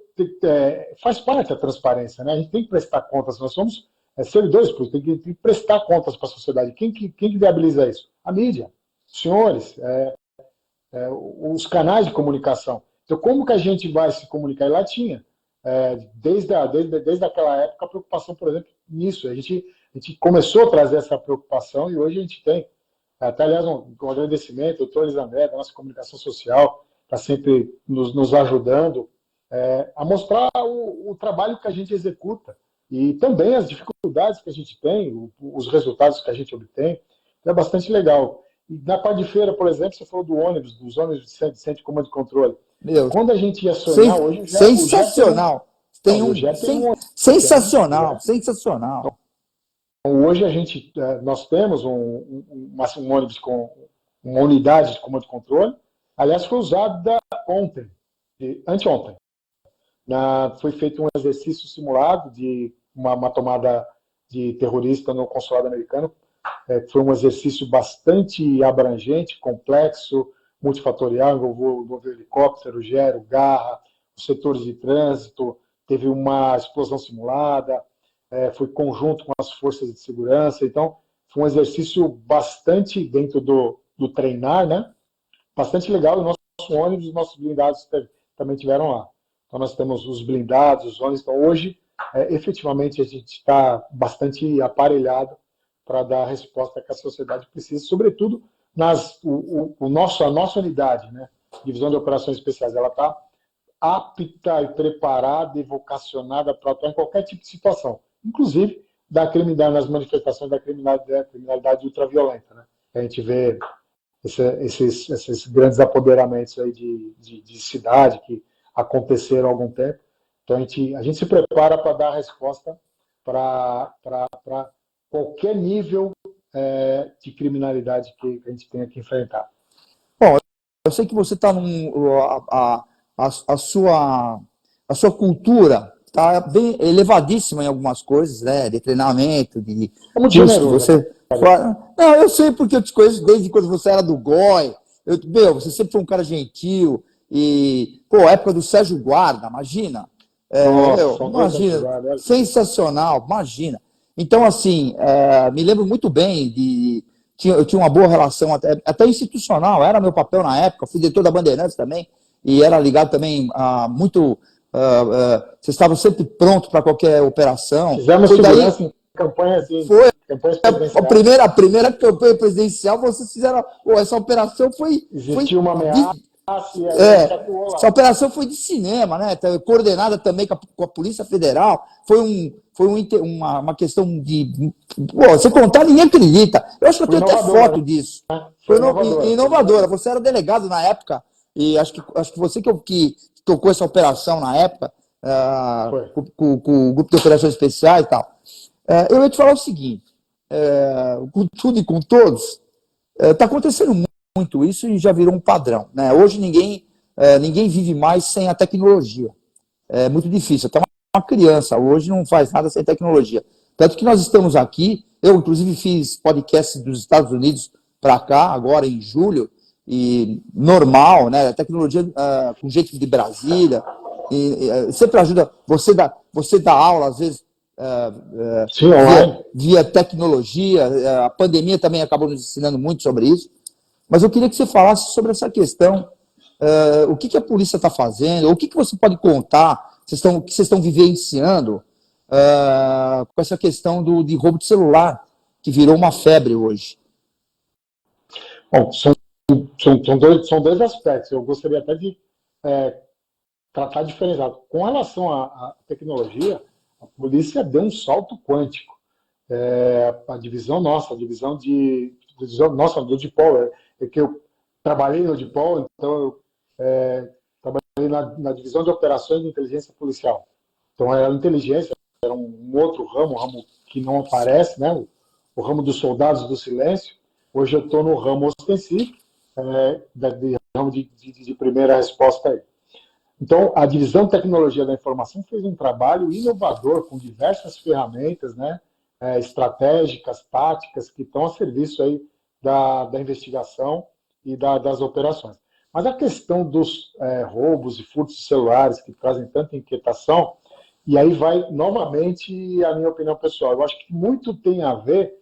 faz parte da transparência, né? A gente tem que prestar contas. Nós somos servidores, tem que prestar contas para a sociedade. Quem que viabiliza isso? A mídia. senhores, os canais de comunicação. Então, como que a gente vai se comunicar? E lá tinha, desde aquela época, a preocupação, por exemplo, nisso. A gente começou a trazer essa preocupação e hoje a gente tem, até aliás, um agradecimento, doutor Elisandré, da nossa comunicação social, está sempre nos ajudando a mostrar o trabalho que a gente executa e também as dificuldades que a gente tem, os resultados que a gente obtém. Então, é bastante legal. E na parte de feira, por exemplo, você falou dos ônibus de centro de comando e controle. Meu, Quando a gente ia sonhar, hoje sensacional. Sensacional, sensacional. Hoje nós temos um ônibus com uma unidade de comando e controle. Aliás, foi usada anteontem. Foi feito um exercício simulado de uma tomada de terrorista no consulado americano. Foi um exercício bastante abrangente, complexo, multifatorial, envolveu helicóptero, GERO, Garra, os setores de trânsito, teve uma explosão simulada, foi conjunto com as forças de segurança. Então, foi um exercício bastante dentro do treinar, né? Bastante legal. O nosso ônibus, os nossos blindados também tiveram lá. Então, nós temos os blindados, os ônibus. Então, hoje, efetivamente, a gente está bastante aparelhado para dar a resposta que a sociedade precisa, sobretudo a nossa unidade, né? Divisão de Operações Especiais, ela está apta e preparada e vocacionada para atuar em qualquer tipo de situação, inclusive nas manifestações da criminalidade ultraviolenta, né? A gente vê esses grandes apoderamentos aí de cidade que aconteceram há algum tempo. Então, a gente se prepara para dar a resposta para qualquer nível de criminalidade que a gente tenha que enfrentar. Bom, eu sei que você está a sua cultura está bem elevadíssima em algumas coisas, né? De treinamento, de muito curso, generoso, Não, eu sei porque eu te conheço desde quando você era do GOI. Você sempre foi um cara gentil. E, época do Sérgio Guarda, imagina. Imagina, sensacional, imagina. Então, assim, me lembro muito bem eu tinha uma boa relação, até institucional, era meu papel na época, fui diretor da Bandeirantes também, e era ligado também muito. Vocês estavam sempre prontos para qualquer operação. Fizemos segurança em campanha assim. Foi a primeira campanha presidencial, vocês fizeram. Essa operação foi. Existiu uma ameaça. Essa operação foi de cinema, né? Coordenada também com a Polícia Federal. Foi uma questão de. Você contar, ninguém acredita. Eu acho que eu tenho até foto disso. Foi inovadora. Você era delegado na época, e acho que você que tocou essa operação na época, com o Grupo de Operações Especiais e tal. Eu ia te falar o seguinte: com tudo e com todos, está acontecendo muito isso e já virou um padrão, né? Hoje ninguém vive mais sem a tecnologia. É muito difícil. Até uma criança hoje não faz nada sem tecnologia. Tanto que nós estamos aqui, eu inclusive fiz podcast dos Estados Unidos para cá, agora em julho, e normal, né? A tecnologia com gente de Brasília, sempre ajuda. Você dá aula, às vezes, via tecnologia. A pandemia também acabou nos ensinando muito sobre isso. Mas eu queria que você falasse sobre essa questão, o que a polícia está fazendo, o que você pode contar, que vocês estão vivenciando com essa questão de roubo de celular, que virou uma febre hoje. Bom, são dois aspectos. Eu gostaria até de tratar diferenciado. Com relação à tecnologia, a polícia deu um salto quântico. A divisão nossa, do DIPOL, que eu trabalhei no DIPOL, então eu trabalhei na divisão de operações de inteligência policial. Então a inteligência era um outro ramo que não aparece, né? O ramo dos soldados do silêncio. Hoje eu estou no ramo ostensivo, ramo de primeira resposta aí. Então, a divisão de tecnologia da informação fez um trabalho inovador com diversas ferramentas, né, estratégicas, táticas, que estão a serviço aí da investigação e das operações. Mas a questão dos roubos e furtos de celulares, que trazem tanta inquietação, e aí vai, novamente, a minha opinião pessoal. Eu acho que muito tem a ver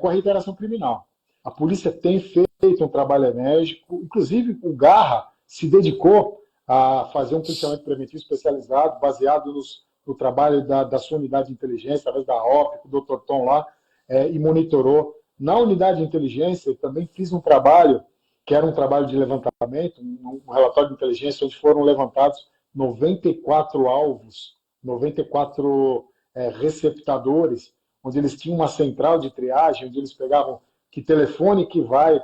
com a reiteração criminal. A polícia tem feito feito um trabalho enérgico, inclusive o Garra se dedicou a fazer um policiamento preventivo especializado, baseado no trabalho da sua unidade de inteligência, através da OP, o Dr. Tom lá, e monitorou. Na unidade de inteligência, eu também fiz um trabalho, que era um trabalho de levantamento, um relatório de inteligência, onde foram levantados 94 alvos, 94 receptadores, onde eles tinham uma central de triagem, onde eles pegavam que telefone que vai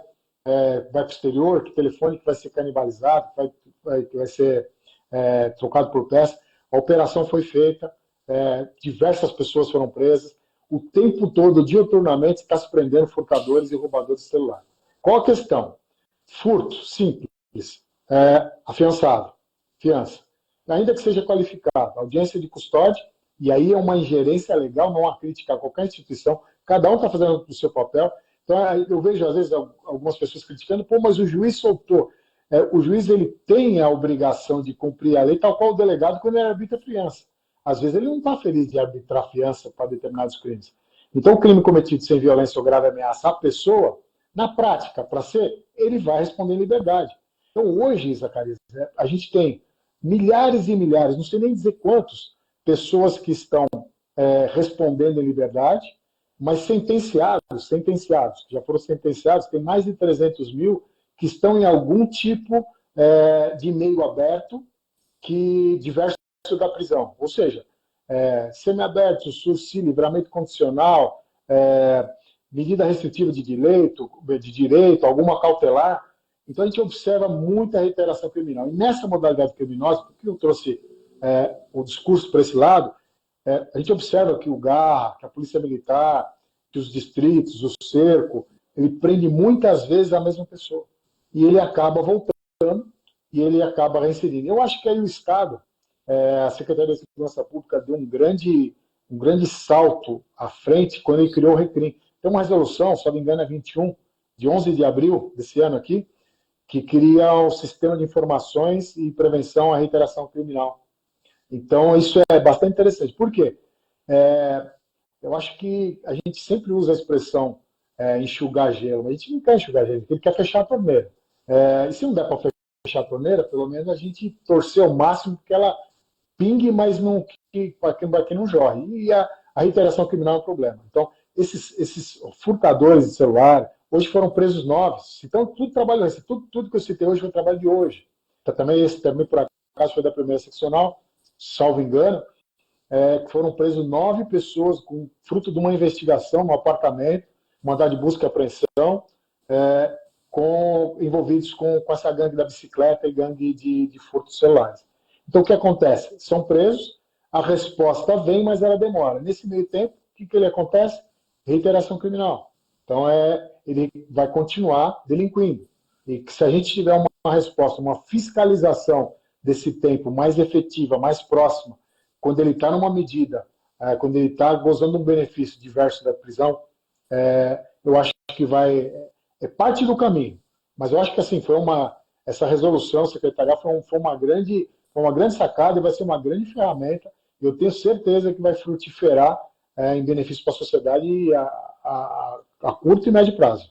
para o exterior, que telefone que vai ser canibalizado, que vai ser trocado por peça. A operação foi feita, diversas pessoas foram presas, o tempo todo, diuturnamente, está se prendendo furtadores e roubadores de celular. Qual a questão? Furto, simples, afiançado, fiança. Ainda que seja qualificado, audiência de custódia, e aí é uma ingerência legal, não há crítica a qualquer instituição, cada um está fazendo o seu papel. Então, eu vejo, às vezes, algumas pessoas criticando, mas o juiz soltou. O juiz ele tem a obrigação de cumprir a lei, tal qual o delegado quando ele arbitra fiança. Às vezes ele não está feliz de arbitrar fiança para determinados crimes. Então, o crime cometido sem violência ou grave ameaça à pessoa, na prática, para ser, ele vai responder em liberdade. Então, hoje, Zacarias, a gente tem milhares e milhares, não sei nem dizer quantos, pessoas que estão respondendo em liberdade, mas sentenciados, que já foram sentenciados, tem mais de 300 mil que estão em algum tipo de meio aberto que diverso da prisão. Ou seja, semiaberto, sursi, livramento condicional, medida restritiva de direito, alguma cautelar. Então a gente observa muita reiteração criminal. E nessa modalidade criminosa, por que eu trouxe o discurso para esse lado, a gente observa que o Garra, que a Polícia Militar, que os distritos, o cerco, ele prende muitas vezes a mesma pessoa. E ele acaba voltando e ele acaba reincidindo. Eu acho que aí o Estado, a Secretaria de Segurança Pública deu um grande salto à frente quando ele criou o RECRIM. Tem uma resolução, se não me engano é 21, de 11 de abril desse ano aqui, que cria o Sistema de Informações e Prevenção à Reiteração Criminal. Então, isso é bastante interessante. Por quê? Eu acho que a gente sempre usa a expressão enxugar gelo, mas a gente não quer enxugar gelo, ele quer fechar a torneira. E se não der para fechar a torneira, pelo menos a gente torcer ao máximo que ela pingue, mas para que não jorre. E a reiteração criminal é um problema. Então, esses furtadores de celular, hoje foram presos 9. Então, tudo trabalho, tudo que eu citei hoje foi trabalho de hoje. Esse também, por acaso, foi da primeira seccional, salvo engano, que foram presos 9 pessoas fruto de uma investigação no apartamento, mandado de busca e apreensão, envolvidos com essa gangue da bicicleta e gangue de furtos celulares. Então, o que acontece? São presos, a resposta vem, mas ela demora. Nesse meio tempo, o que ele acontece? Reiteração criminal. Então, ele vai continuar delinquindo. E que se a gente tiver uma resposta, uma fiscalização desse tempo mais efetiva, mais próxima, quando ele está numa medida, quando ele está gozando um benefício diverso da prisão, eu acho que é parte do caminho. Mas eu acho que assim, essa resolução secretarial foi uma grande sacada e vai ser uma grande ferramenta. Eu tenho certeza que vai frutificar em benefício para a sociedade a curto e médio prazo.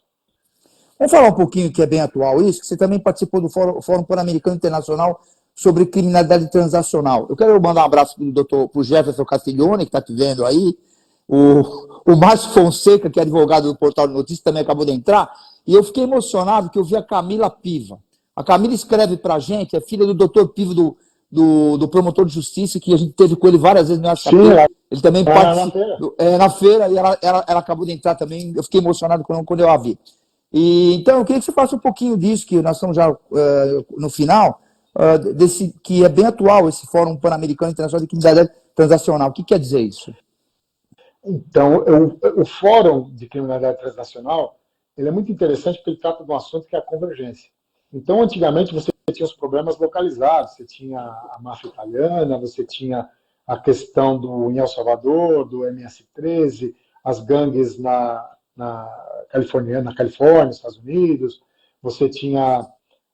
Vamos falar um pouquinho que é bem atual isso, que você também participou do Fórum Pan-Americano Internacional sobre criminalidade transacional. Eu quero mandar um abraço para o Jefferson Castiglione, que está te vendo aí, o Márcio Fonseca, que é advogado do Portal de Notícias, também acabou de entrar, e eu fiquei emocionado que eu vi a Camila Piva. A Camila escreve para a gente, é filha do doutor Piva, do promotor de justiça, que a gente teve com ele várias vezes no SAP. Ele também participou na feira, e ela acabou de entrar também, eu fiquei emocionado quando eu a vi. Então, eu queria que você falasse um pouquinho disso, que nós estamos já no final, desse, que é bem atual, esse Fórum Pan-Americano Internacional de Criminalidade Transacional. O que quer dizer isso? Então, o Fórum de Criminalidade Transnacional, ele é muito interessante porque ele trata de um assunto que é a convergência. Então, antigamente, você tinha os problemas localizados, você tinha a máfia italiana, você tinha a questão em El Salvador, do MS-13, as gangues na Califórnia, nos Estados Unidos, você tinha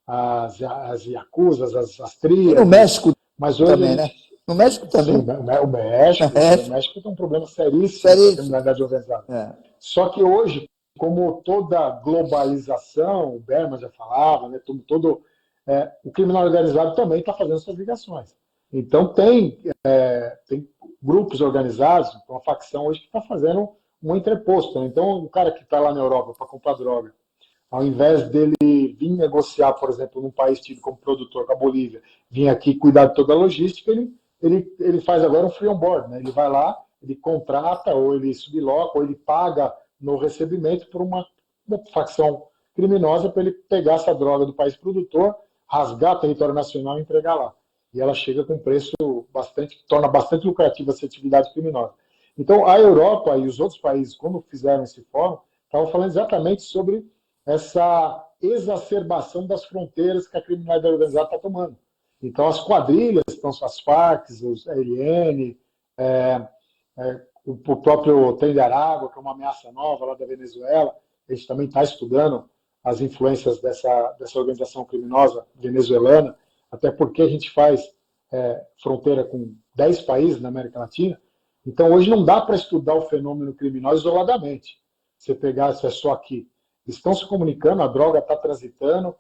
as Yakuzas, as trias. No México mas hoje, também, né? No México também. Sim, o México tem um problema seríssimo com a criminalidade organizada. Só que hoje, como toda globalização, o Berman já falava, né, o criminal organizado também está fazendo suas ligações. Então, tem grupos organizados, uma facção hoje que está fazendo um entreposto. Né? Então, o cara que está lá na Europa para comprar droga, ao invés dele vir negociar, por exemplo, num país tido como produtor, com a Bolívia, vir aqui cuidar de toda a logística, ele faz agora um free on board. Né? Ele vai lá, ele contrata, ou ele subloca, ou ele paga no recebimento por uma facção criminosa para ele pegar essa droga do país produtor, rasgar o território nacional e entregar lá. E ela chega com preço torna bastante lucrativa essa atividade criminosa. Então, a Europa e os outros países, quando fizeram esse fórum, estavam falando exatamente sobre essa exacerbação das fronteiras que a criminalidade organizada está tomando. Então, as quadrilhas, então, as Farc, os RN, o próprio Tren de Aragua, que é uma ameaça nova lá da Venezuela, a gente também está estudando as influências dessa organização criminosa venezuelana, até porque a gente faz fronteira com 10 países na América Latina. Então, hoje não dá para estudar o fenômeno criminoso isoladamente. Você pegar, se é só aqui. Estão se comunicando, a droga está transitando,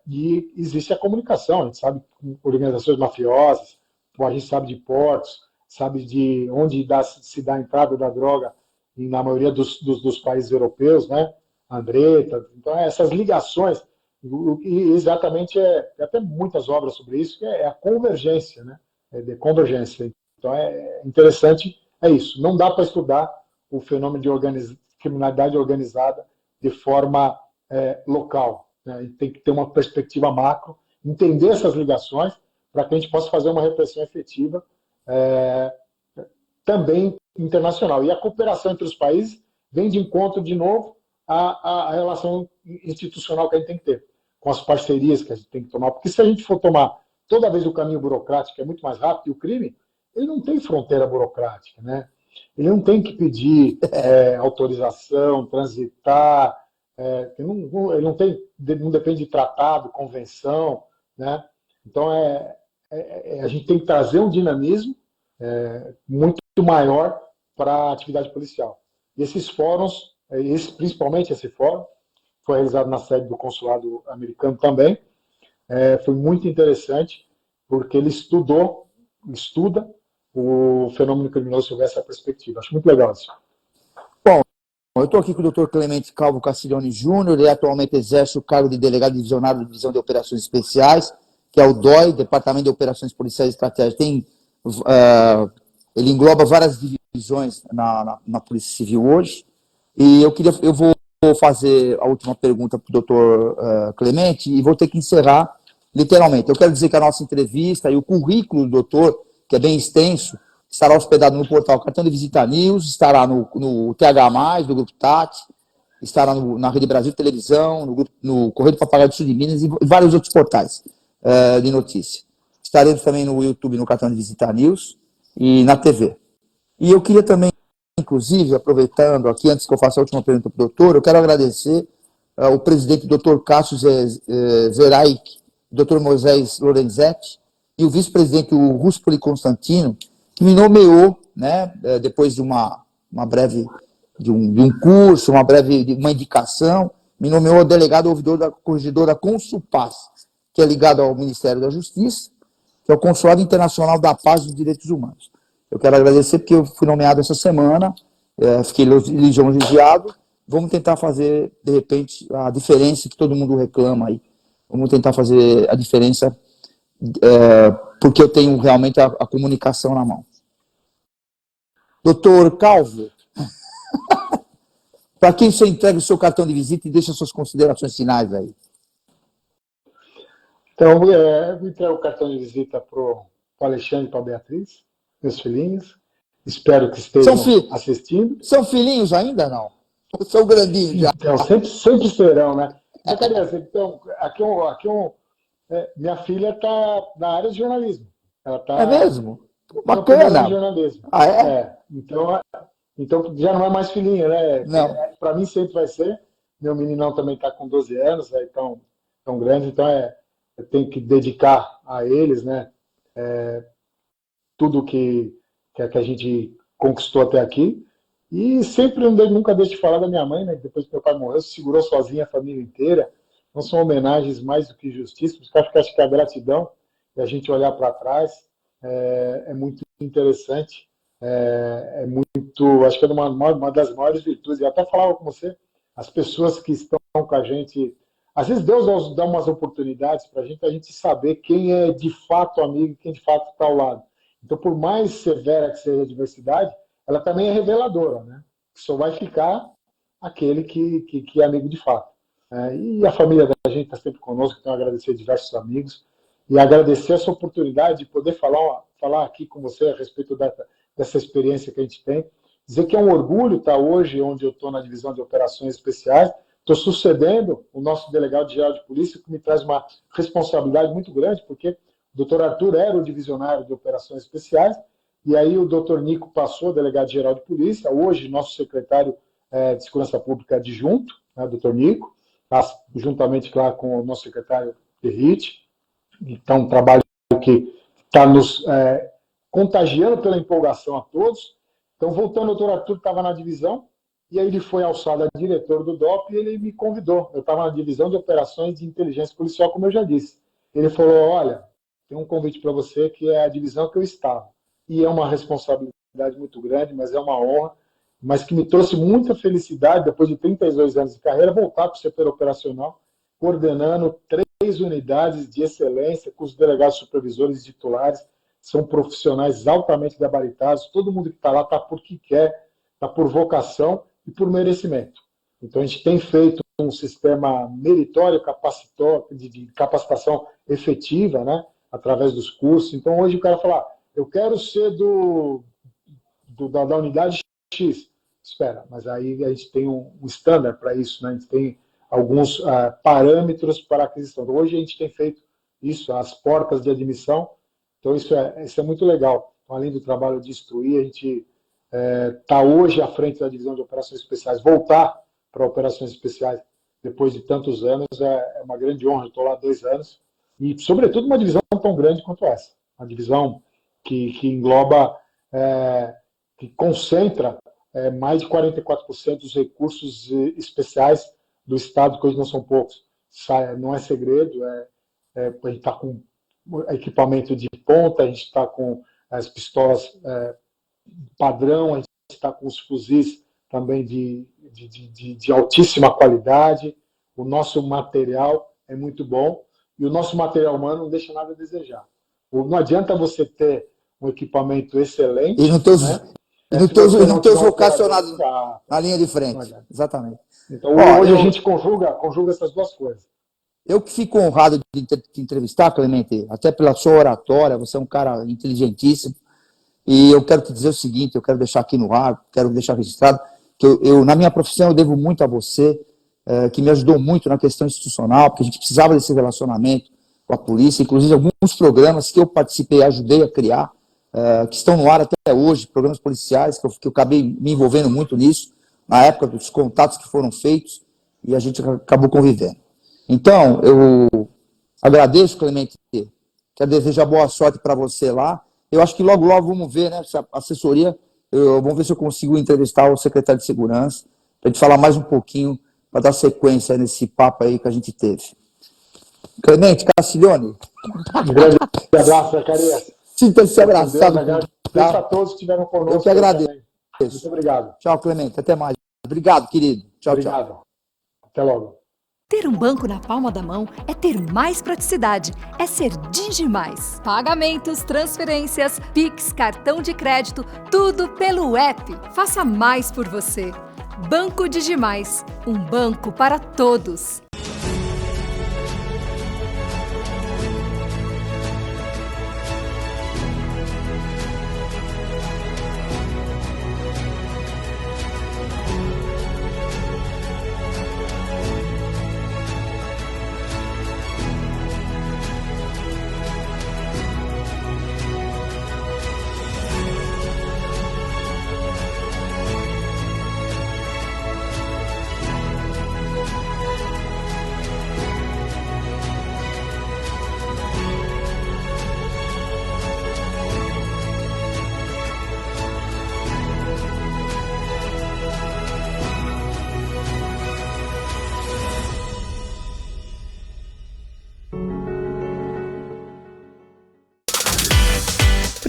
e existe a comunicação. A gente sabe de organizações mafiosas, a gente sabe de portos, sabe de onde se dá a entrada da droga na maioria dos países europeus, né? Andretta. Então, essas ligações, e exatamente, tem até muitas obras sobre isso, que é a convergência, né? De convergência. Então, é interessante, isso. Não dá para estudar o fenômeno de criminalidade organizada de forma local. Né? Tem que ter uma perspectiva macro, entender essas ligações, para que a gente possa fazer uma repressão efetiva também internacional. E a cooperação entre os países vem de encontro, de novo, à relação institucional que a gente tem que ter, com as parcerias que a gente tem que tomar. Porque se a gente for tomar toda vez o caminho burocrático, que é muito mais rápido, e o crime, ele não tem fronteira burocrática, né? Ele não tem que pedir autorização, transitar, ele não depende de tratado, convenção, né? Então, a gente tem que trazer um dinamismo muito maior para a atividade policial. E esses fóruns, principalmente esse fórum, foi realizado na sede do consulado americano também, foi muito interessante, porque ele estuda o fenômeno criminoso sob essa perspectiva. Acho muito legal isso. Bom, eu estou aqui com o Dr. Clemente Calvo Castiglione Júnior, ele atualmente exerce o cargo de delegado divisionário da Divisão de Operações Especiais, que é o DOI, Departamento de Operações Policiais e Estratégicas. Ele engloba várias divisões na Polícia Civil hoje, e eu vou fazer a última pergunta para o Dr. Clemente e vou ter que encerrar literalmente. Eu quero dizer que a nossa entrevista e o currículo do doutor, que é bem extenso, estará hospedado no portal Cartão de Visita News, estará no TH+, do Grupo Tati, estará na Rede Brasil Televisão, no Correio do Papagaio do Sul de Minas e vários outros portais de notícia. Estaremos também no YouTube, no Cartão de Visita News e na TV. E eu queria também, inclusive, aproveitando aqui, antes que eu faça a última pergunta para o doutor, eu quero agradecer ao presidente doutor Cássio Zeraik, doutor Moisés Lorenzetti, e o vice-presidente, o Ruspoli Constantino, que me nomeou, né, depois de uma breve, de um curso, uma indicação, me nomeou delegado ouvidor da corregedora Consulpaz, que é ligado ao Ministério da Justiça, que é o Consulado Internacional da Paz e dos Direitos Humanos. Eu quero agradecer porque eu fui nomeado essa semana, fiquei lisonjeado. Vamos tentar fazer, de repente, a diferença que todo mundo reclama aí. Vamos tentar fazer a diferença, porque eu tenho realmente a comunicação na mão. Doutor Calvo, para quem você entrega o seu cartão de visita e deixa suas considerações finais aí? Então, eu entrego o cartão de visita para o Alexandre e para a Beatriz, meus filhinhos. Espero que estejam assistindo. São filhinhos ainda, não? São grandinhos já? Então, sempre serão, né? Então, minha filha está na área de jornalismo. Ela tá, é mesmo? Bacana. Jornalismo. Ah, é? Então, já não é mais filhinha, né? Não. Para mim sempre vai ser. Meu meninão também está com 12 anos, tão grande, então eu tenho que dedicar a eles, né? Tudo que a gente conquistou até aqui. E sempre, nunca deixo de falar da minha mãe, né? Depois que meu pai morreu, segurou sozinha a família inteira. Então são homenagens mais do que justíssimas, porque acho que a gratidão, e a gente olhar para trás, é muito interessante, muito, acho que é uma das maiores virtudes. Eu até falava com você, as pessoas que estão com a gente, às vezes Deus dá umas oportunidades para a gente saber quem é de fato amigo e quem de fato está ao lado. Então, por mais severa que seja a adversidade, ela também é reveladora, né? Só vai ficar aquele que é amigo de fato. E a família da gente está sempre conosco, então agradecer a diversos amigos e agradecer essa oportunidade de poder falar aqui com você a respeito dessa experiência que a gente tem. Dizer que é um orgulho estar hoje onde eu estou na divisão de operações especiais. Estou sucedendo o nosso delegado-geral de polícia, que me traz uma responsabilidade muito grande, porque o Dr. Arthur era o divisionário de operações especiais, e aí o Dr. Nico passou delegado-geral de polícia, hoje nosso secretário de Segurança Pública adjunto, né, Dr. Nico, juntamente, claro, com o nosso secretário Derrite. Então, um trabalho que está nos contagiando pela empolgação a todos. Então, voltando, o Dr. Arthur estava na divisão, e aí ele foi alçado a diretor do DOP e ele me convidou. Eu estava na divisão de operações de inteligência policial, como eu já disse. Ele falou, olha, tem um convite para você que é a divisão que eu estava. E é uma responsabilidade muito grande, mas é uma honra, mas que me trouxe muita felicidade, depois de 32 anos de carreira, voltar para o setor operacional, coordenando 3 unidades de excelência com os delegados supervisores e titulares. São profissionais altamente gabaritados, todo mundo que está lá está porque quer, está por vocação e por merecimento. Então, a gente tem feito um sistema meritório, de capacitação efetiva, né, através dos cursos. Então, hoje o cara fala, eu quero ser da unidade X. Espera, mas aí a gente tem um standard para isso, né? A gente tem alguns parâmetros para aquisição. Então, hoje a gente tem feito isso, as portas de admissão. Então, isso é muito legal. Então, além do trabalho de instruir, a gente está hoje à frente da divisão de operações especiais. Voltar para operações especiais depois de tantos anos é uma grande honra. Estou lá há 2 anos. E, sobretudo, uma divisão tão grande quanto essa. Uma divisão que engloba, que concentra mais de 44% dos recursos especiais do Estado, que hoje não são poucos. Não é segredo, a gente está com equipamento de ponta, a gente está com as pistolas padrão, a gente está com os fuzis também de altíssima qualidade, o nosso material é muito bom, e o nosso material humano não deixa nada a desejar. Não adianta você ter um equipamento excelente... E não ter os vocacionados na linha de frente. Exatamente. Então, hoje a gente conjuga essas duas coisas. Eu que fico honrado de te entrevistar, Clemente, até pela sua oratória, você é um cara inteligentíssimo, e eu quero te dizer o seguinte, eu quero deixar aqui no ar, quero deixar registrado, que eu na minha profissão, eu devo muito a você, que me ajudou muito na questão institucional, porque a gente precisava desse relacionamento com a polícia, inclusive alguns programas que eu participei e ajudei a criar, que estão no ar até hoje, programas policiais, que eu acabei me envolvendo muito nisso, na época dos contatos que foram feitos, e a gente acabou convivendo. Então, eu agradeço, Clemente, quero desejar boa sorte para você lá. Eu acho que logo, logo vamos ver, né, essa assessoria, vamos ver se eu consigo entrevistar o secretário de Segurança, para a gente falar mais um pouquinho, para dar sequência nesse papo aí que a gente teve. Clemente Castiglione. Um grande abraço, Zacarias. Sinta-se abraçado. Deus a todos que estiveram conosco. Eu que agradeço. Também. Muito obrigado. Tchau, Clemente. Até mais. Obrigado, querido. Tchau, obrigado. Tchau. Até logo. Ter um banco na palma da mão é ter mais praticidade, é ser Digimais. Pagamentos, transferências, Pix, cartão de crédito, tudo pelo app. Faça mais por você. Banco Digimais, um banco para todos.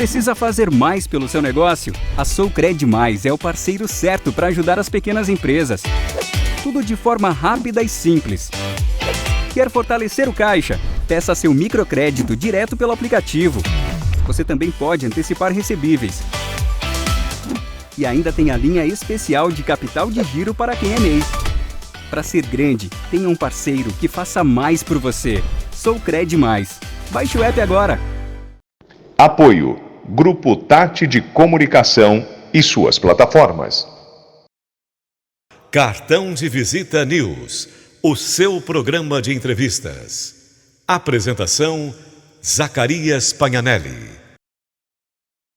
Precisa fazer mais pelo seu negócio? A Soucred Mais é o parceiro certo para ajudar as pequenas empresas. Tudo de forma rápida e simples. Quer fortalecer o caixa? Peça seu microcrédito direto pelo aplicativo. Você também pode antecipar recebíveis. E ainda tem a linha especial de capital de giro para quem é MEI. Para ser grande, tenha um parceiro que faça mais por você. Soucred Mais. Baixe o app agora. Apoio Grupo Tati de Comunicação e suas plataformas. Cartão de Visita News, o seu programa de entrevistas. Apresentação: Zacarias Pagnanelli.